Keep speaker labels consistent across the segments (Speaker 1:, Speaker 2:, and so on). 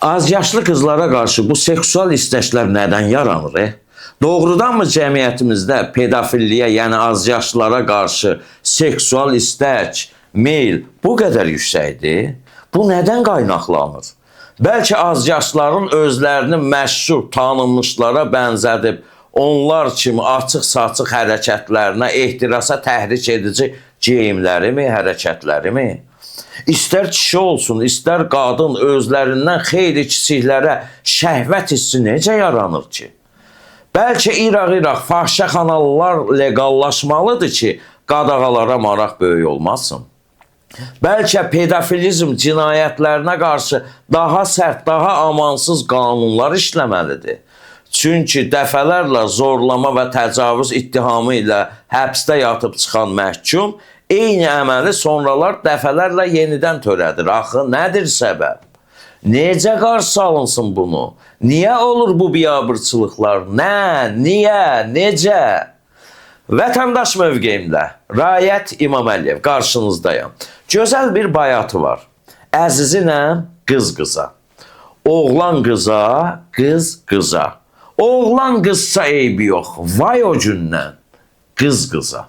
Speaker 1: Azyaşlı qızlara qarşı bu seksual istəklər nədən yaranır? Doğrudanmı cəmiyyətimizdə pedofilliyə, yəni azyaşlılara qarşı seksual istək, meyl bu qədər yüksəkdir? Bu nədən qaynaqlanır? Bəlkə azyaşlıların özlərini məşhur tanınmışlara bənzədib, onlar kimi açıq-saçıq hərəkətlərinə, ehtirasa təhrik edici geyimlərimi, hərəkətlərimi? İstər kişi olsun, istər qadın özlərindən xeyli kiçiklərə şəhvət hissi necə yaranır ki? Bəlkə İraq fahişəxanalar legallaşmalıdır ki, qadağalara maraq böyük olmasın. Bəlkə pedofilizm cinayətlərinə qarşı daha sərt, daha amansız qanunlar işləməlidir. Çünki dəfələrlə zorlama və təcavüz ittihamı ilə həbsdə yatıb çıxan məhkum eyni əməli sonralar dəfələrlə yenidən törədir. Axı, nədir səbəb? Necə qarşı alınsın bunu? Niyə olur bu biabırçılıqlar? Nə? Niyə? Necə? Vətəndaş mövqeyimdə Rayət İmam Əliyev qarşınızdayım. Gözəl bir bayatı var. Əzizinəm, qız qıza. Oğlan qıza, qız qıza. Oğlan qızsa eybi yox. Vay o gündən, qız qıza.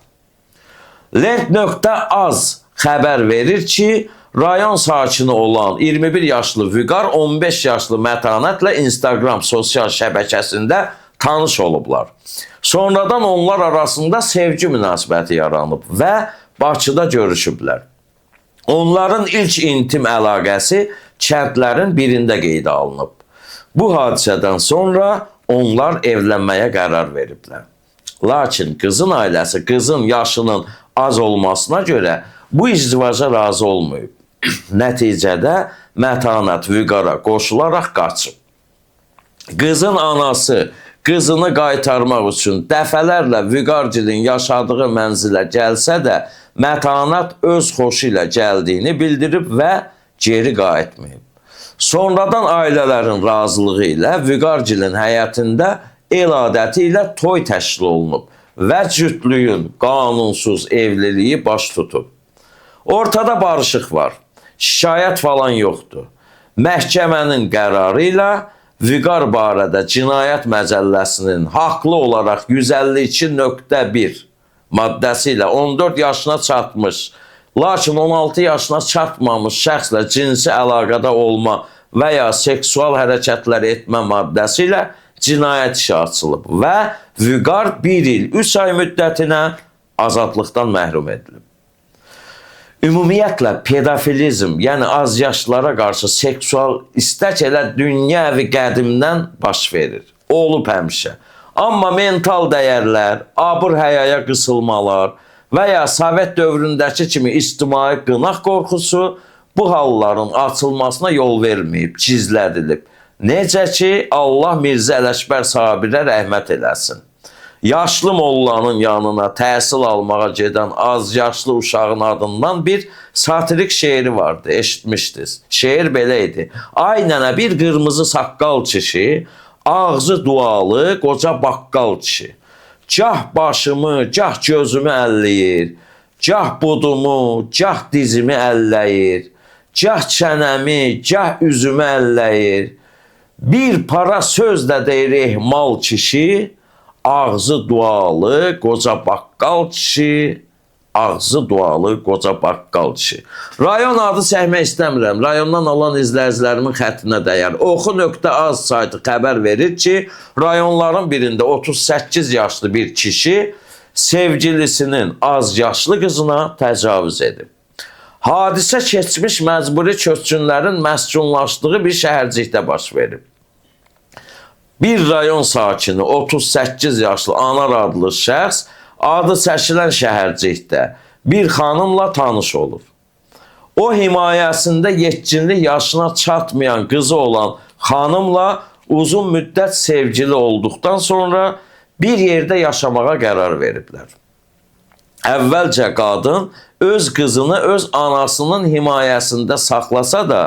Speaker 1: Lent.az xəbər verir ki, rayon sakini olan 21 yaşlı Vüqar 15 yaşlı Mətanətlə Instagram sosial şəbəkəsində tanış olublar. Sonradan onlar arasında sevgi münasibəti yaranıb və Bakıda görüşüblər. Onların ilk intim əlaqəsi kəndlərin birində qeydə alınıb. Bu hadisədən sonra onlar evlənməyə qərar veriblər. Lakin qızın ailəsi qızın yaşının az olmasına görə bu izdivaca razı olmayıb. Nəticədə Mətanət Vüqara qoşularaq qaçıb. Qızın anası qızını qaytarmaq üçün dəfələrlə Vüqargilin yaşadığı mənzilə gəlsə də Mətanət öz xoşu ilə gəldiyini bildirib və geri qayıtmayıb. Sonradan ailələrin razılığı ilə Vüqargilin həyətində el adəti ilə toy təşkil olunub və cütlüyün qanunsuz evliliyi baş tutub. Ortada barışıq var, şikayət falan yoxdur. Məhkəmənin qərarı ilə Vüqar barədə Cinayət Məcəlləsinin haqlı olaraq 152.1 maddəsi ilə 14 yaşına çatmış, lakin 16 yaşına çatmamış şəxslə cinsi əlaqədə olma və ya seksual hərəkətlər etmə maddəsi ilə cinayət işi açılıb və Vüqar 1 il 3 ay müddətinə azadlıqdan məhrum edilib. Ümumiyyətlə, pedofilizm, yəni azyaşlılara qarşı seksual istək elə dünyəvi qədimdən baş verir. Olub həmişə. Amma mental dəyərlər, abır-həyaya qısılmalar və ya Sovet dövründəki kimi ictimai qınaq qorxusu bu halların açılmasına yol verməyib, gizlədilib. Necə ki, Allah Mirzə Ələkbər Sabirə rəhmət eləsin. Yaşlı mollanın yanına təhsil almağa gedən az yaşlı uşağın adından bir satirik şeiri vardı, eşitmişdiniz. Şeir belə idi. Ay nənə bir qırmızı saqqal kişi, ağzı dualı qoca baqqal kişi. Gah başımı, gah gözümü əlləyir, gah budumu, gah dizimi əlləyir, gah çənəmi, gah üzümü əlləyir. Bir para sözlə deyir ehmal kişi, ağzı dualı qoca baqqal kişi, ağzı dualı qoca baqqal kişi. Rayon adı çəkmək istəmirəm. Rayondan alan izləyicilərimin xəttinə dəyər. Oxu.az saytı xəbər verir ki, rayonların birində 38 yaşlı bir kişi sevgilisinin az yaşlı qızına təcavüz edib. Hadisə keçmiş məcburi köçkünlərin məskunlaşdığı bir şəhərcikdə baş verib. Bir rayon sakini 38 yaşlı Anar adlı şəxs adı çəkilən şəhərcikdə bir xanımla tanış olur. O himayəsində yetkinlik yaşına çatmayan qızı olan xanımla uzun müddət sevgili olduqdan sonra bir yerdə yaşamağa qərar veriblər. Əvvəlcə qadın öz qızını öz anasının himayəsində saxlasa da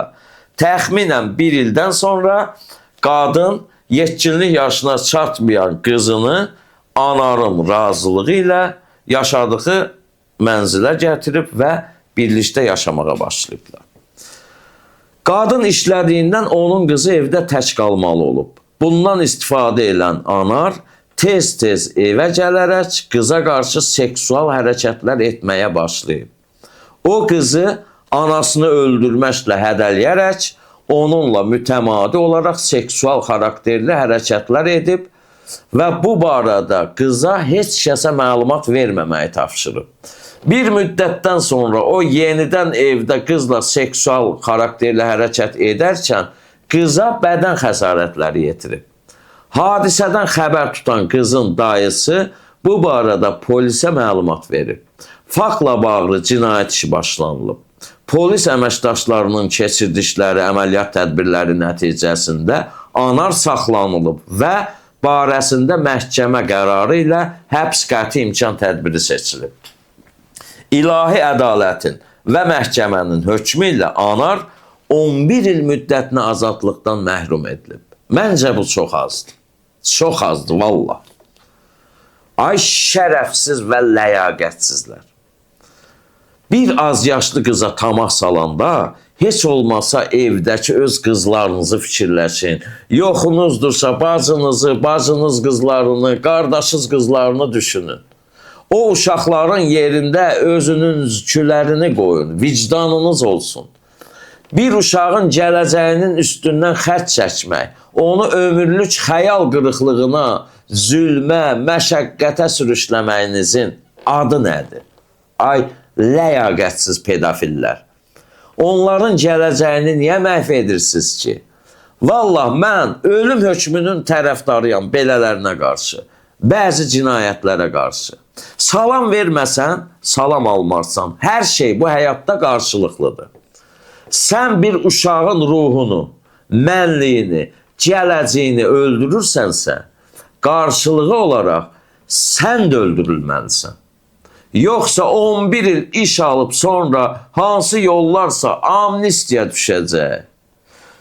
Speaker 1: təxminən bir ildən sonra qadın yetkinlik yaşına çatmayan qızını Anarın razılığı ilə yaşadığı mənzilə gətirib və birlikdə yaşamağa başlayıblar. Qadın işlədiyindən onun qızı evdə tək qalmalı olub. Bundan istifadə edən anar tez-tez evə gələrək qıza qarşı seksual hərəkətlər etməyə başlayıb. O qızı anasını öldürməklə hədələyərək onunla mütəmadi olaraq seksual xarakterli hərəkətlər edib və bu barədə qıza heç kəsə məlumat verməməyi tapşırıb. Bir müddətdən sonra o yenidən evdə qızla seksual xarakterli hərəkət edərkən qıza bədən xəsarətləri yetirib. Hadisədən xəbər tutan qızın dayısı bu barədə polisə məlumat verib. Faktla bağlı cinayət işi başlanılıb. Polis əməkdaşlarının keçirdikləri əməliyyat tədbirləri nəticəsində anar saxlanılıb və barəsində məhkəmə qərarı ilə həbs qəti imkan tədbiri seçilib. İlahi ədalətin və məhkəmənin hökmü ilə anar 11 il müddətinə azadlıqdan məhrum edilib. Məncə bu çox azdır. Çox azdır, valla. Ay şərəfsiz və ləyaqətsizlər. Bir az yaşlı qıza tamah salanda, heç olmasa evdəki öz qızlarınızı fikirləşin. Yoxunuzdursa bacınızı, bacınız qızlarını, qardaşız qızlarını düşünün. O uşaqların yerində özünün zükülərini qoyun, vicdanınız olsun. Bir uşağın gələcəyinin üstündən xətt çəkmək, onu ömürlük xəyal qırıqlığına, zülmə, məşəqqətə sürüşləməyinizin adı nədir? Ay, ləyaqətsiz pedofillər. Onların gələcəyini niyə məhv edirsiniz ki? Vallah, mən ölüm hökmünün tərəfdarıyam belələrinə qarşı, bəzi cinayətlərə qarşı. Salam verməsən, salam almarsan. Hər şey bu həyatda qarşılıqlıdır. Sən bir uşağın ruhunu, mənliyini, gələcəyini öldürürsənsə, qarşılığı olaraq sən də öldürülməlisən. Yoxsa 11 il iş alıb sonra hansı yollarsa amnistiya düşəcək.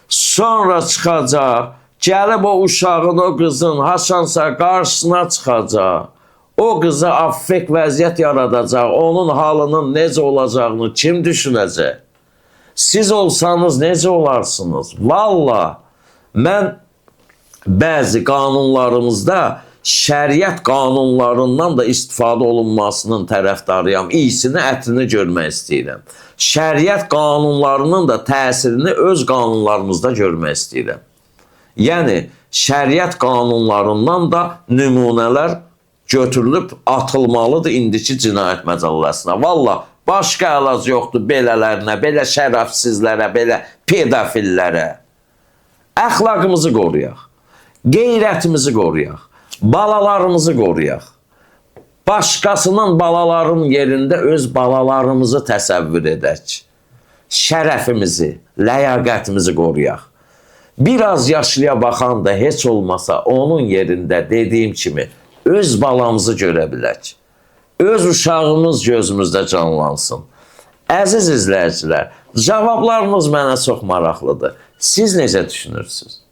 Speaker 1: Sonra çıxacaq, gəlib o uşağın, o qızın haçansa qarşısına çıxacaq. O qıza affek vəziyyət yaradacaq, onun halının necə olacağını kim düşünəcək? Siz olsanız necə olarsınız? Valla, mən bəzi qanunlarımızda şəriət qanunlarından da istifadə olunmasının tərəfdarıyam. İyisini, ətini görmək istəyirəm. Şəriət qanunlarının da təsirini öz qanunlarımızda görmək istəyirəm. Yəni, şəriət qanunlarından da nümunələr götürülüb atılmalıdır indiki cinayət məcəlləsinə. Valla, başqa əlac yoxdur belələrinə, belə şərəfsizlərə, belə pedofillərə. Əxlaqımızı qoruyaq, qeyrətimizi qoruyaq, balalarımızı qoruyaq. Başqasının balaların yerində öz balalarımızı təsəvvür edək. Şərəfimizi, ləyaqətimizi qoruyaq. Biraz yaşlıya baxan da heç olmasa onun yerində dediyim kimi öz balamızı görə bilək. Öz uşağımız gözümüzdə canlansın. Əziz izləyicilər, cavablarınız mənə çox maraqlıdır. Siz necə düşünürsünüz?